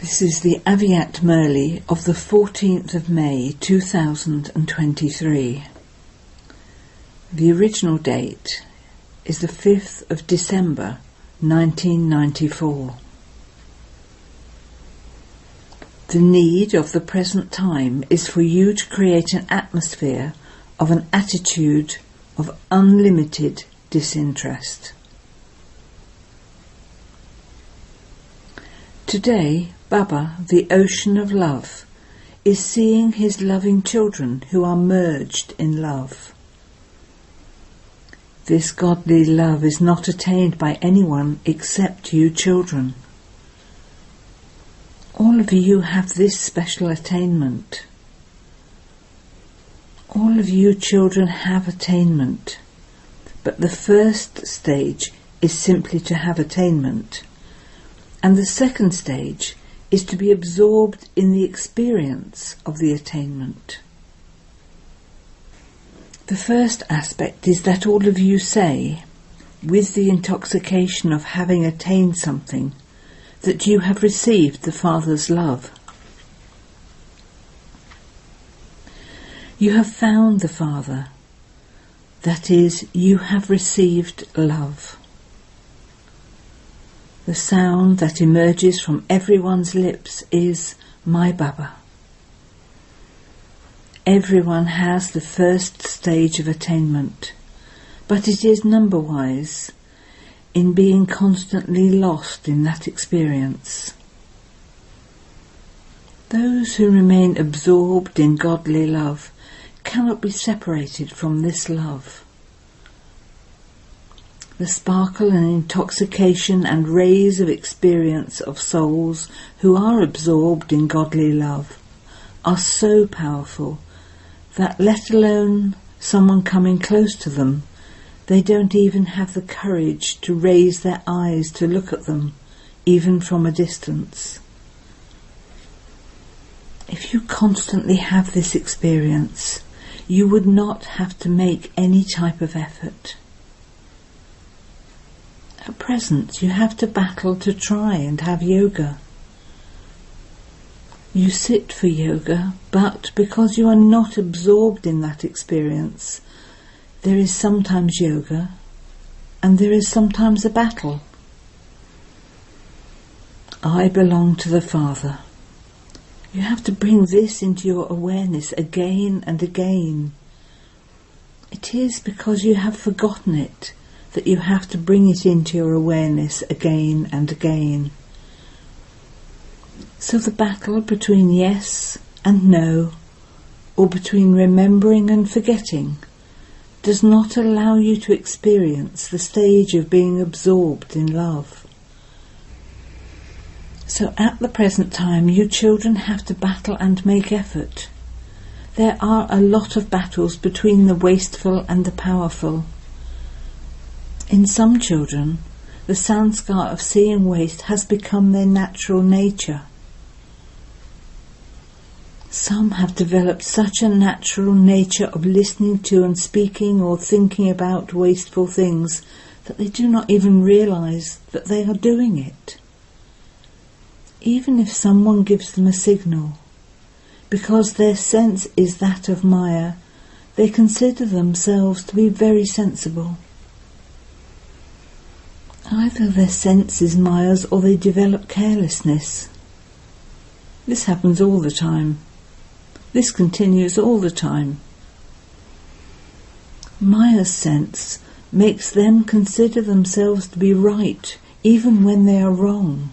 This is the Aviat MURLI of the 14th of May 2023. The original date is the 5th of December 1994. The need of the present time is for you to create an atmosphere of an attitude of unlimited disinterest. Today, Baba, the ocean of love, is seeing his loving children who are merged in love. This godly love is not attained by anyone except you children. All of you have this special attainment. All of you children have attainment, but the first stage is simply to have attainment, and the second stage is to be absorbed in the experience of the attainment. The first aspect is that all of you say, with the intoxication of having attained something, that you have received the Father's love. You have found the Father, that is, you have received love. The sound that emerges from everyone's lips is, my Baba. Everyone has the first stage of attainment, but it is number-wise, in being constantly lost in that experience. Those who remain absorbed in godly love cannot be separated from this love. The sparkle and intoxication and rays of experience of souls who are absorbed in godly love are so powerful that, let alone someone coming close to them, they don't even have the courage to raise their eyes to look at them, even from a distance. If you constantly have this experience, you would not have to make any type of effort. At present, you have to battle to try and have yoga. You sit for yoga, but because you are not absorbed in that experience, there is sometimes yoga, and there is sometimes a battle. I belong to the Father. You have to bring this into your awareness again and again. It is because you have forgotten it that you have to bring it into your awareness again and again. So the battle between yes and no, or between remembering and forgetting, does not allow you to experience the stage of being absorbed in love. So at the present time, you children have to battle and make effort. There are a lot of battles between the wasteful and the powerful. In some children, the sanskar of seeing waste has become their natural nature. Some have developed such a natural nature of listening to and speaking or thinking about wasteful things that they do not even realize that they are doing it. Even if someone gives them a signal, because their sense is that of Maya, they consider themselves to be very sensible. Either their sense is Maya's or they develop carelessness. This happens all the time. This continues all the time. Maya's sense makes them consider themselves to be right, even when they are wrong.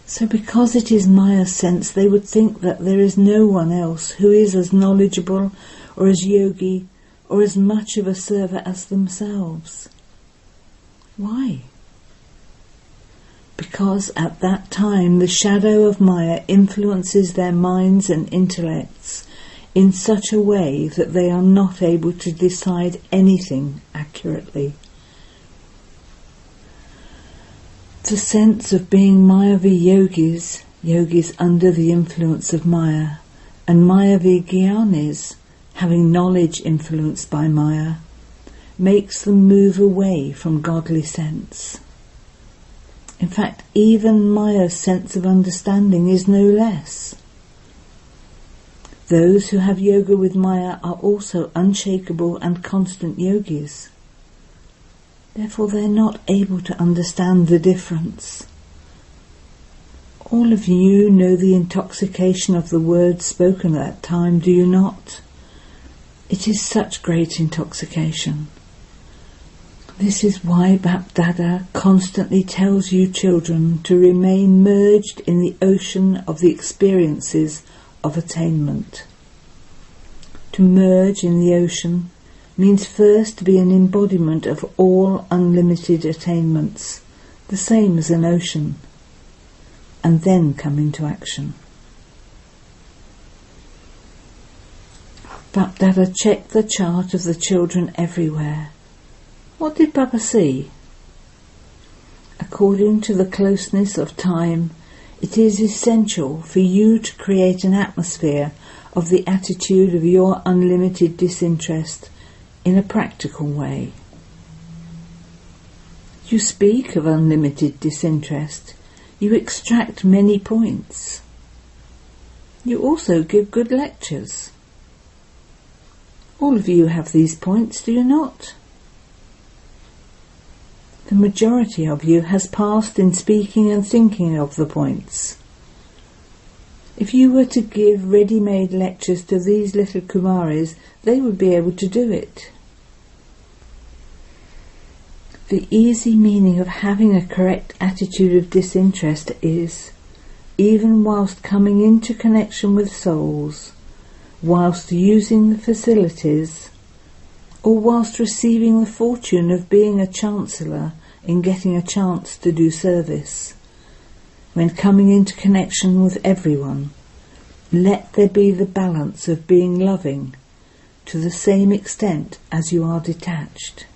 So because it is Maya's sense, they would think that there is no one else who is as knowledgeable or as yogi or as much of a server as themselves. Why? Because at that time the shadow of Maya influences their minds and intellects in such a way that they are not able to decide anything accurately. The sense of being Mayavi yogis, yogis under the influence of Maya, and Mayavi Gyanis, having knowledge influenced by Maya, makes them move away from godly sense. In fact, even Maya's sense of understanding is no less. Those who have yoga with Maya are also unshakable and constant yogis. Therefore, they're not able to understand the difference. All of you know the intoxication of the words spoken at that time, do you not? It is such great intoxication. This is why Bapdada constantly tells you children to remain merged in the ocean of the experiences of attainment. To merge in the ocean means first to be an embodiment of all unlimited attainments, the same as an ocean, and then come into action. Bapdada checked the chart of the children everywhere. What did Baba see? According to the closeness of time, it is essential for you to create an atmosphere of the attitude of your unlimited disinterest in a practical way. You speak of unlimited disinterest. You extract many points. You also give good lectures. All of you have these points, do you not? The majority of you has passed in speaking and thinking of the points. If you were to give ready-made lectures to these little Kumaris, they would be able to do it. The easy meaning of having a correct attitude of disinterest is, even whilst coming into connection with souls, whilst using the facilities, or whilst receiving the fortune of being a chancellor in getting a chance to do service, when coming into connection with everyone, let there be the balance of being loving to the same extent as you are detached.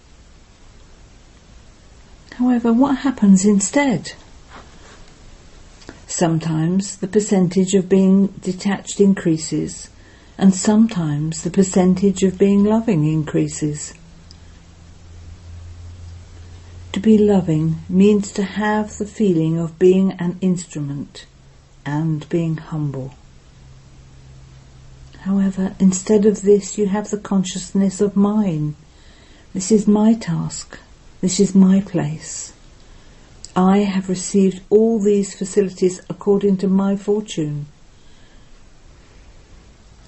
However, what happens instead? Sometimes the percentage of being detached increases, and sometimes the percentage of being loving increases. To be loving means to have the feeling of being an instrument and being humble. However, instead of this, you have the consciousness of mine. This is my task. This is my place. I have received all these facilities according to my fortune.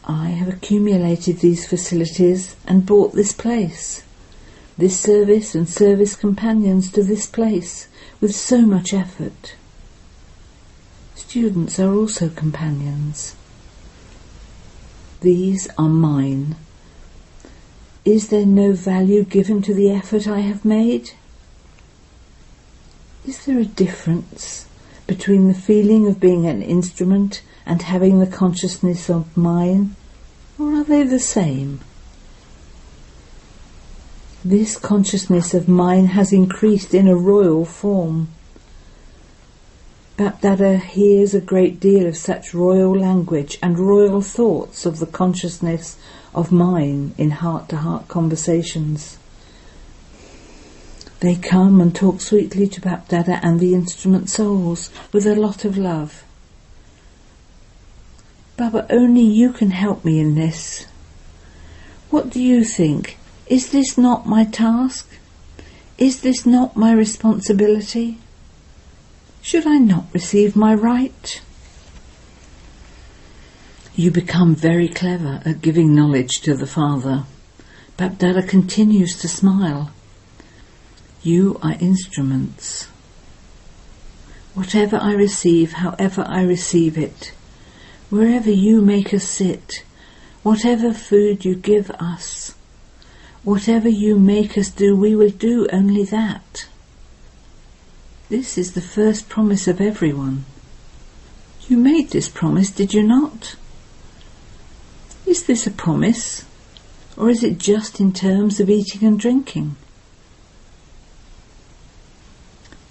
I have accumulated these facilities and brought this place, this service and service companions to this place with so much effort. Students are also companions. These are mine. Is there no value given to the effort I have made? Is there a difference between the feeling of being an instrument and having the consciousness of mine, or are they the same? This consciousness of mine has increased in a royal form. Bapdada hears a great deal of such royal language and royal thoughts of the consciousness of mine in heart-to-heart conversations. They come and talk sweetly to Bapdada and the instrument souls with a lot of love. Baba, only you can help me in this. What do you think? Is this not my task? Is this not my responsibility? Should I not receive my right? You become very clever at giving knowledge to the Father. Bapdada continues to smile. You are instruments. Whatever I receive, however I receive it, wherever you make us sit, whatever food you give us, whatever you make us do, we will do only that. This is the first promise of everyone. You made this promise, did you not? Is this a promise, or is it just in terms of eating and drinking?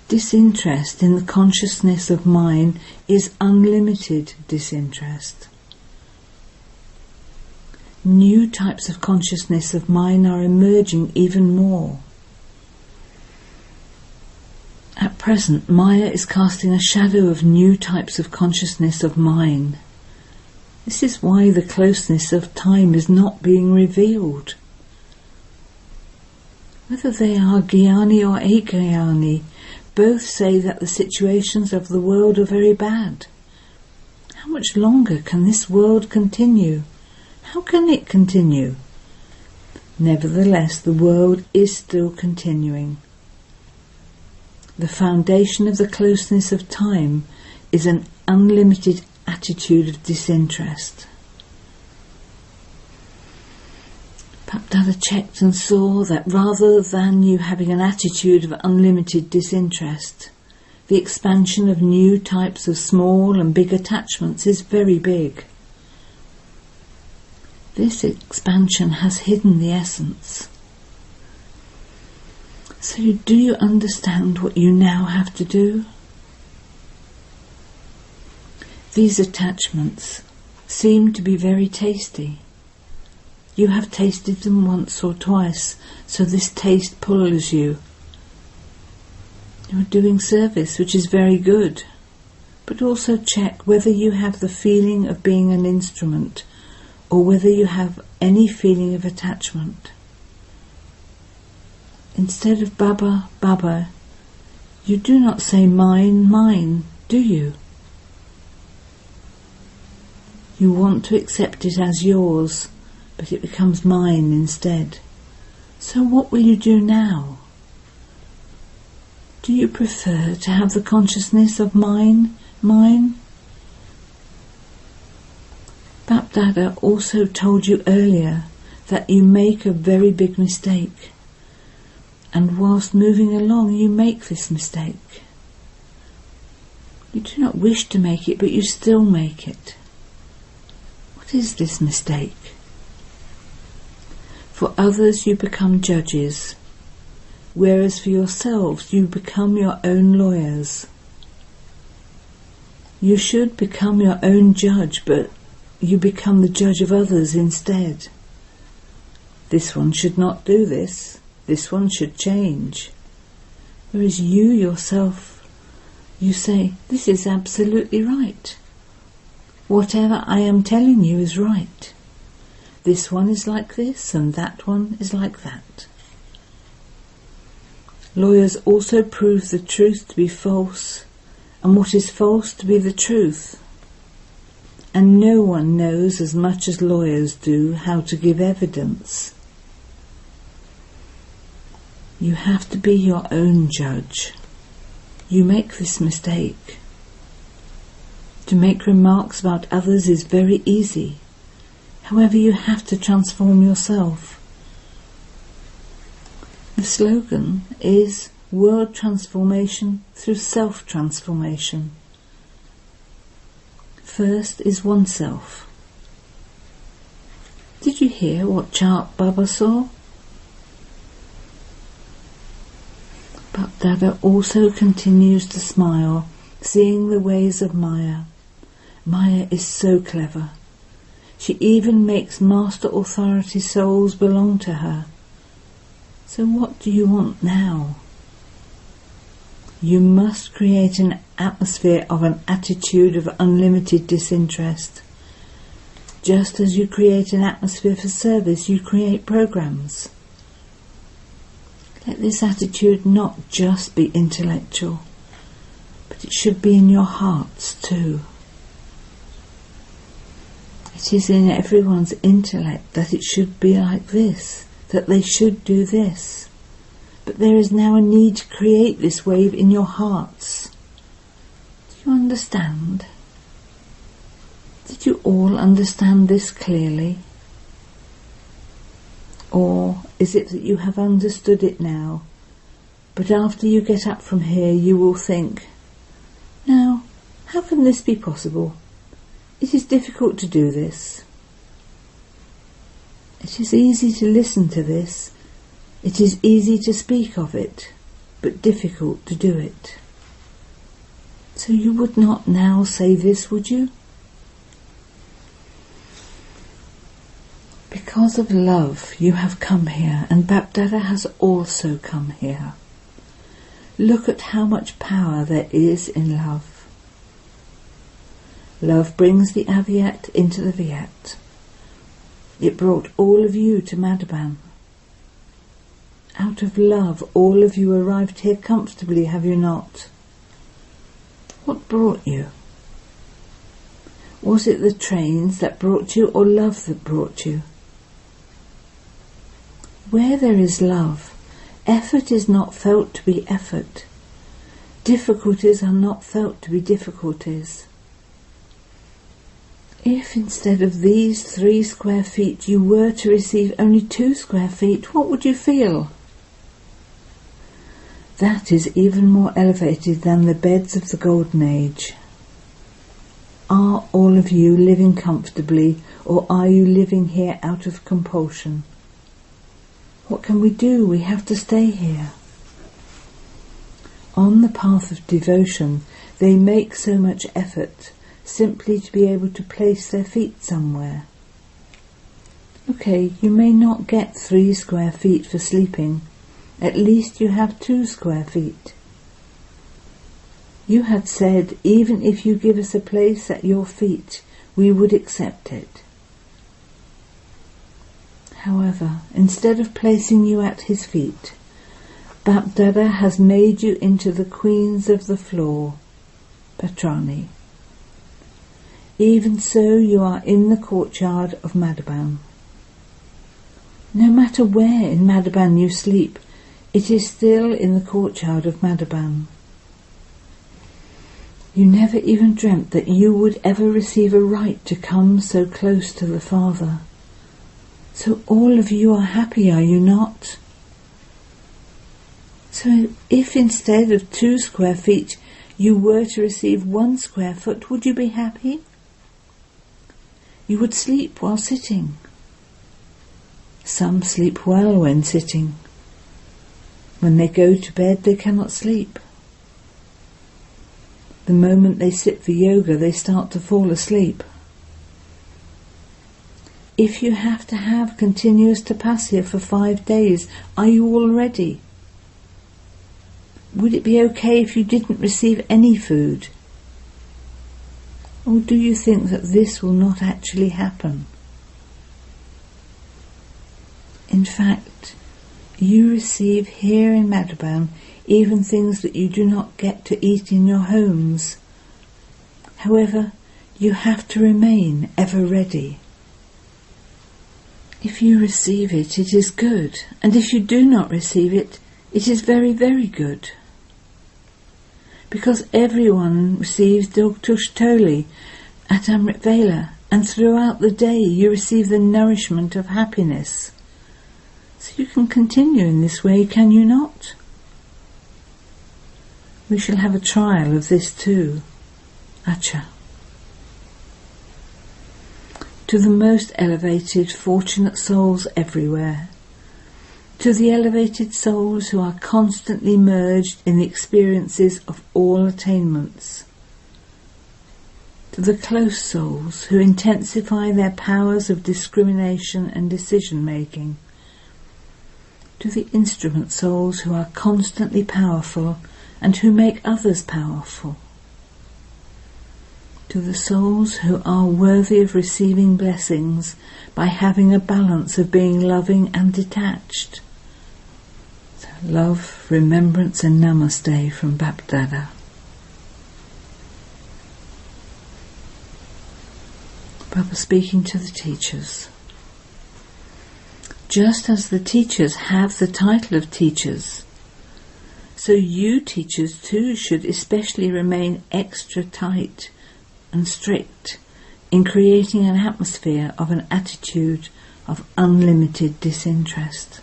Disinterest in the consciousness of mine is unlimited disinterest. New types of consciousness of mine are emerging even more. At present, Maya is casting a shadow of new types of consciousness of mine. This is why the closeness of time is not being revealed. Whether they are Jnani or Ajnani, both say that the situations of the world are very bad. How much longer can this world continue? How can it continue? Nevertheless, the world is still continuing. The foundation of the closeness of time is an unlimited attitude of disinterest. Bapdada checked and saw that rather than you having an attitude of unlimited disinterest, the expansion of new types of small and big attachments is very big. This expansion has hidden the essence. So do you understand what you now have to do? These attachments seem to be very tasty. You have tasted them once or twice, so this taste pulls you. You are doing service, which is very good, but also check whether you have the feeling of being an instrument or whether you have any feeling of attachment. Instead of Baba, Baba, you do not say mine, mine, do you? You want to accept it as yours, but it becomes mine instead. So what will you do now? Do you prefer to have the consciousness of mine, mine? Bapdada also told you earlier that you make a very big mistake, and whilst moving along you make this mistake. You do not wish to make it, but you still make it. What is this mistake? For others you become judges, whereas for yourselves you become your own lawyers. You should become your own judge, but you become the judge of others instead. This one should not do this. This one should change. Whereas you yourself, you say, this is absolutely right. Whatever I am telling you is right. This one is like this and that one is like that. Lawyers also prove the truth to be false and what is false to be the truth. And no one knows as much as lawyers do how to give evidence. You have to be your own judge. You make this mistake. To make remarks about others is very easy. However, you have to transform yourself. The slogan is world transformation through self-transformation. First is oneself. Did you hear what chart Baba saw? Bapdada also continues to smile, seeing the ways of Maya. Maya is so clever. She even makes master authority souls belong to her. So what do you want now? You must create an atmosphere of an attitude of unlimited disinterest. Just as you create an atmosphere for service, you create programs. Let this attitude not just be intellectual, but it should be in your hearts too. It is in everyone's intellect that it should be like this, that they should do this. But there is now a need to create this wave in your hearts. Do you understand? Did you all understand this clearly? Or is it that you have understood it now, but after you get up from here you will think, now, how can this be possible? It is difficult to do this. It is easy to listen to this. It is easy to speak of it, but difficult to do it. So you would not now say this, would you? Because of love you have come here, and Bapdada has also come here. Look at how much power there is in love. Love brings the Avyakt into the Vyakt. It brought all of you to Madhaban. Out of love, all of you arrived here comfortably, have you not? What brought you? Was it the trains that brought you, or love that brought you? Where there is love, effort is not felt to be effort. Difficulties are not felt to be difficulties. If instead of these 3 square feet you were to receive only 2 square feet, what would you feel? That is even more elevated than the beds of the Golden Age. Are all of you living comfortably, or are you living here out of compulsion? What can we do? We have to stay here. On the path of devotion, they make so much effort simply to be able to place their feet somewhere. Okay, you may not get 3 square feet for sleeping. At least you have 2 square feet. You had said, even if you give us a place at your feet, we would accept it. However, instead of placing you at his feet, Bapdada has made you into the queens of the floor, Patrani. Even so, you are in the courtyard of Madhaban. No matter where in Madhaban you sleep, it is still in the courtyard of Madhaban. You never even dreamt that you would ever receive a right to come so close to the Father. So all of you are happy, are you not? So if instead of 2 square feet you were to receive 1 square foot, would you be happy? You would sleep while sitting. Some sleep well when sitting. When they go to bed, they cannot sleep. The moment they sit for yoga, they start to fall asleep. If you have to have continuous tapasya for 5 days, are you all ready? Would it be okay if you didn't receive any food? Or do you think that this will not actually happen? In fact, you receive here in Madhaban even things that you do not get to eat in your homes. However, you have to remain ever ready. If you receive it, it is good, and if you do not receive it, it is very, very good. Because everyone receives Dogtush Toli at Amrit Vela, and throughout the day you receive the nourishment of happiness. So you can continue in this way, can you not? We shall have a trial of this too. Acha. To the most elevated, fortunate souls everywhere, to the elevated souls who are constantly merged in the experiences of all attainments, to the close souls who intensify their powers of discrimination and decision-making, to the instrument souls who are constantly powerful and who make others powerful, to the souls who are worthy of receiving blessings by having a balance of being loving and detached. So love, remembrance and namaste from Bapdada. Baba speaking to the teachers. Just as the teachers have the title of teachers, so you teachers too should especially remain extra tight and strict in creating an atmosphere of an attitude of unlimited disinterest.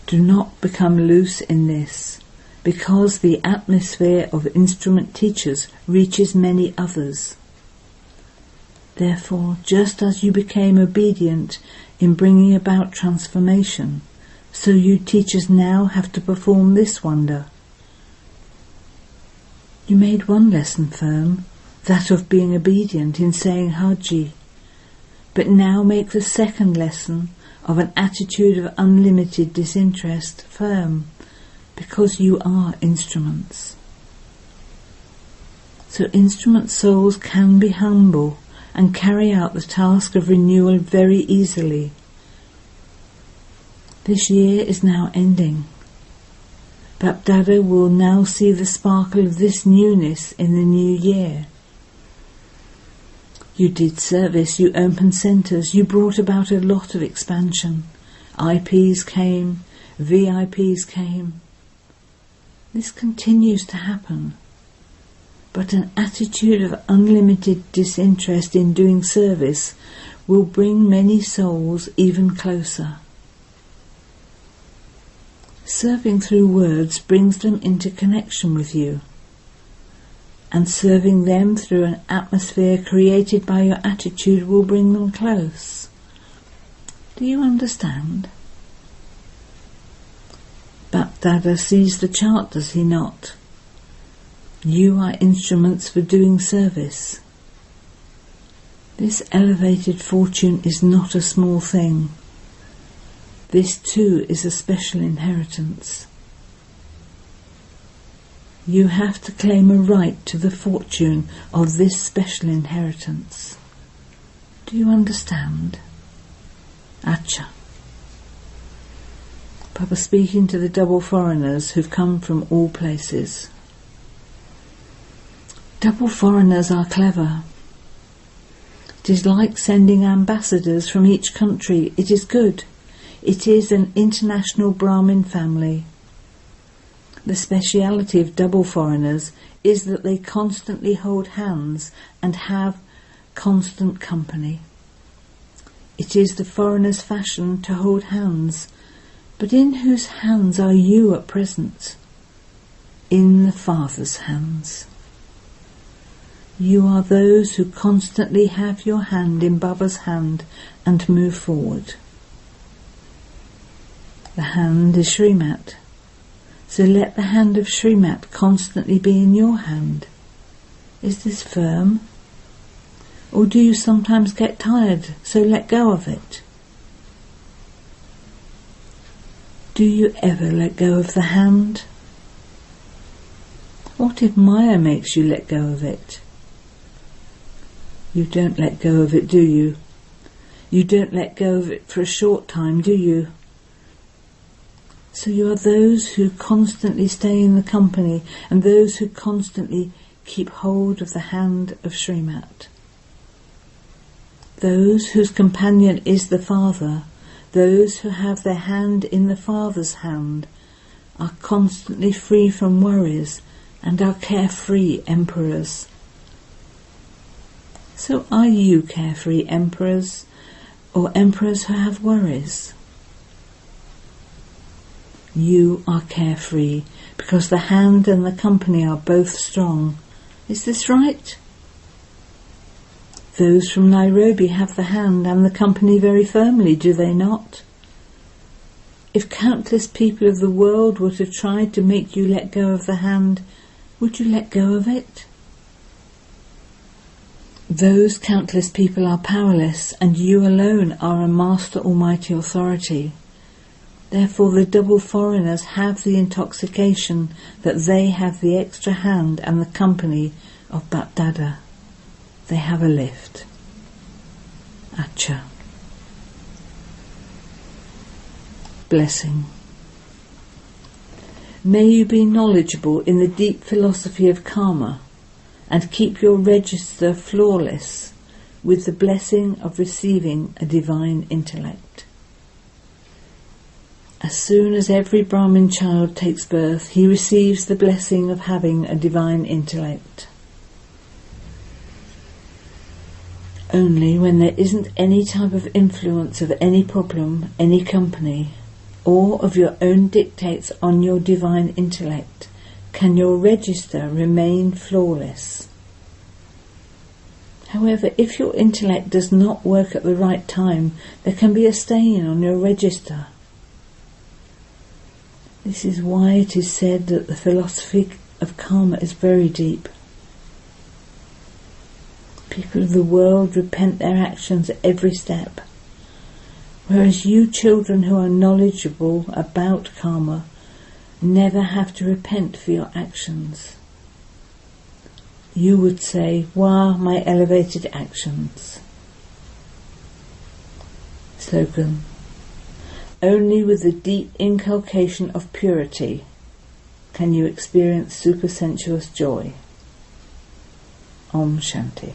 Do not become loose in this, because the atmosphere of instrument teachers reaches many others. Therefore, just as you became obedient in bringing about transformation, so you teachers now have to perform this wonder. You made one lesson firm, that of being obedient in saying Haji, but now make the second lesson of an attitude of unlimited disinterest firm, because you are instruments. So instrument souls can be humble and carry out the task of renewal very easily. This year is now ending. Bapdada will now see the sparkle of this newness in the new year. You did service, you opened centres, you brought about a lot of expansion. IPs came, VIPs came. This continues to happen. But an attitude of unlimited disinterest in doing service will bring many souls even closer. Serving through words brings them into connection with you, and serving them through an atmosphere created by your attitude will bring them close. Do you understand? Bapdada sees the chart, does he not? You are instruments for doing service. This elevated fortune is not a small thing. This too is a special inheritance. You have to claim a right to the fortune of this special inheritance. Do you understand? Acha. Papa speaking to the double foreigners who've come from all places. Double foreigners are clever. It is like sending ambassadors from each country. It is good. It is an international Brahmin family. The speciality of double foreigners is that they constantly hold hands and have constant company. It is the foreigner's fashion to hold hands, but in whose hands are you at present? In the Father's hands. You are those who constantly have your hand in Baba's hand and move forward. The hand is Srimat. So let the hand of Srimat constantly be in your hand. Is this firm? Or do you sometimes get tired, so let go of it? Do you ever let go of the hand? What if Maya makes you let go of it? You don't let go of it, do you? You don't let go of it for a short time, do you? So you are those who constantly stay in the company and those who constantly keep hold of the hand of Srimat. Those whose companion is the Father, those who have their hand in the Father's hand, are constantly free from worries and are carefree emperors. So are you carefree emperors or emperors who have worries? You are carefree because the hand and the company are both strong. Is this right? Those from Nairobi have the hand and the company very firmly, do they not? If countless people of the world were to try to make you let go of the hand, would you let go of it? Those countless people are powerless, and you alone are a Master Almighty Authority. Therefore the double foreigners have the intoxication that they have the extra hand and the company of Bapdada. They have a lift. Acha. Blessing. May you be knowledgeable in the deep philosophy of karma and keep your register flawless with the blessing of receiving a divine intellect. As soon as every Brahmin child takes birth, he receives the blessing of having a divine intellect. Only when there isn't any type of influence of any problem, any company, or of your own dictates on your divine intellect, can your register remain flawless. However, if your intellect does not work at the right time, there can be a stain on your register. This is why it is said that the philosophy of karma is very deep. People of the world repent their actions at every step, whereas you children who are knowledgeable about karma never have to repent for your actions. You would say, "Wow, my elevated actions." Slogan: only with the deep inculcation of purity can you experience supersensuous joy. Om Shanti.